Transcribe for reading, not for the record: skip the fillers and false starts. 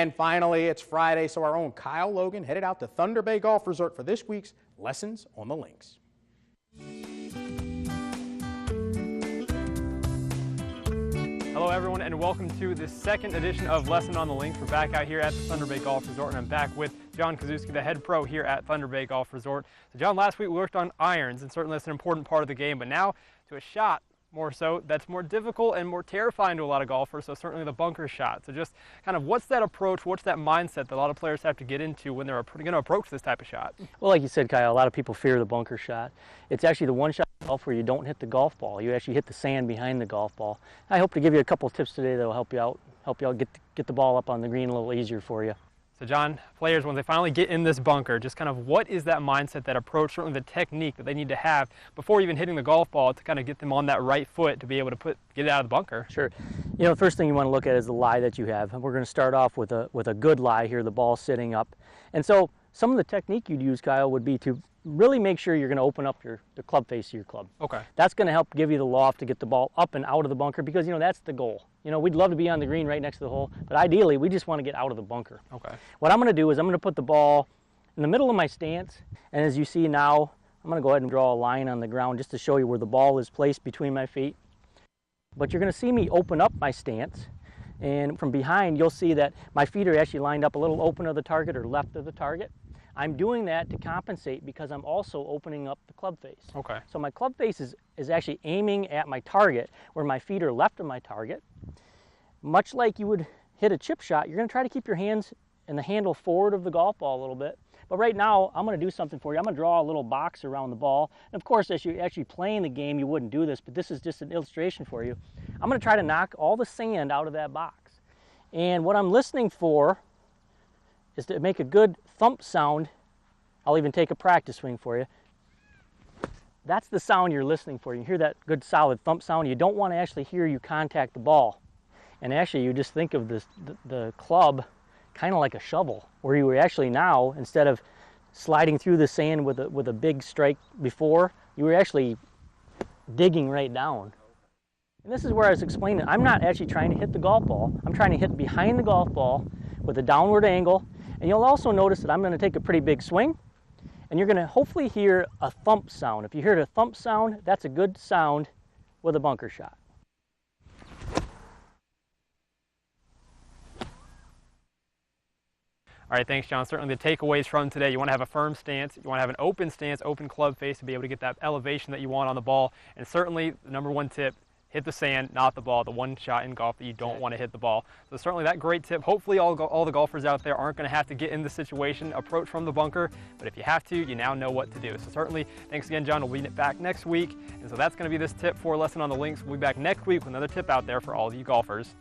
And finally, it's Friday, so our own Kyle Logan headed out to Thunder Bay Golf Resort for this week's Lessons on the Links. Hello everyone, and welcome to the second edition of Lesson on the Links. We're back out here at the Thunder Bay Golf Resort, and I'm back with John Kuzewski, the head pro here at Thunder Bay Golf Resort. So John, last week we worked on irons, and certainly that's an important part of the game, but now to a shot more so that's more difficult and more terrifying to a lot of golfers, so certainly the bunker shot. So just kind of what's that approach, what's that mindset that a lot of players have to get into when they're going to approach this type of shot? Well, like you said, Kyle, a lot of people fear the bunker shot. It's actually the one shot in golf where you don't hit the golf ball. You actually hit the sand behind the golf ball. I hope to give you a couple of tips today that will help you out get the ball up on the green a little easier for you. So John, players, when they finally get in this bunker, just kind of what is that mindset, that approach, certainly the technique that they need to have before even hitting the golf ball to kind of get them on that right foot to be able to get it out of the bunker? Sure. You know, the first thing you want to look at is the lie that you have. And we're going to start off with a good lie here, the ball sitting up. And so some of the technique you'd use, Kyle, would be to really make sure you're going to open up the club face of your club. Okay. That's going to help give you the loft to get the ball up and out of the bunker because, you know, that's the goal. You know, we'd love to be on the green right next to the hole, but ideally we just want to get out of the bunker. Okay. What I'm going to do is I'm going to put the ball in the middle of my stance, and as you see now, I'm going to go ahead and draw a line on the ground just to show you where the ball is placed between my feet. But you're going to see me open up my stance, and from behind you'll see that my feet are actually lined up a little open of the target or left of the target. I'm doing that to compensate because I'm also opening up the club face. Okay. So my club face is actually aiming at my target where my feet are left of my target. Much like you would hit a chip shot, you're going to try to keep your hands and the handle forward of the golf ball a little bit. But right now, I'm going to do something for you. I'm going to draw a little box around the ball. And of course, as you're actually playing the game, you wouldn't do this, but this is just an illustration for you. I'm going to try to knock all the sand out of that box. And what I'm listening for is to make a good thump sound. I'll even take a practice swing for you. That's the sound you're listening for. You hear that good solid thump sound. You don't want to actually hear you contact the ball. And actually you just think of the club kind of like a shovel, where you were actually now, instead of sliding through the sand with a big strike before, you were actually digging right down. And this is where I was explaining, I'm not actually trying to hit the golf ball. I'm trying to hit behind the golf ball with a downward angle. And you'll also notice that I'm going to take a pretty big swing, and you're going to hopefully hear a thump sound. If you hear a thump sound, that's a good sound with a bunker shot. All right, thanks, John. Certainly the takeaways from today, you want to have a firm stance, you want to have an open stance, open club face to be able to get that elevation that you want on the ball. And certainly the number one tip, hit the sand, not the ball, the one shot in golf that you don't want to hit the ball. So certainly that great tip. Hopefully all the golfers out there aren't going to have to get in this situation, approach from the bunker, but if you have to, you now know what to do. So certainly, thanks again, John. We'll be back next week. And so that's going to be this tip for Lesson on the Links. We'll be back next week with another tip out there for all of you golfers.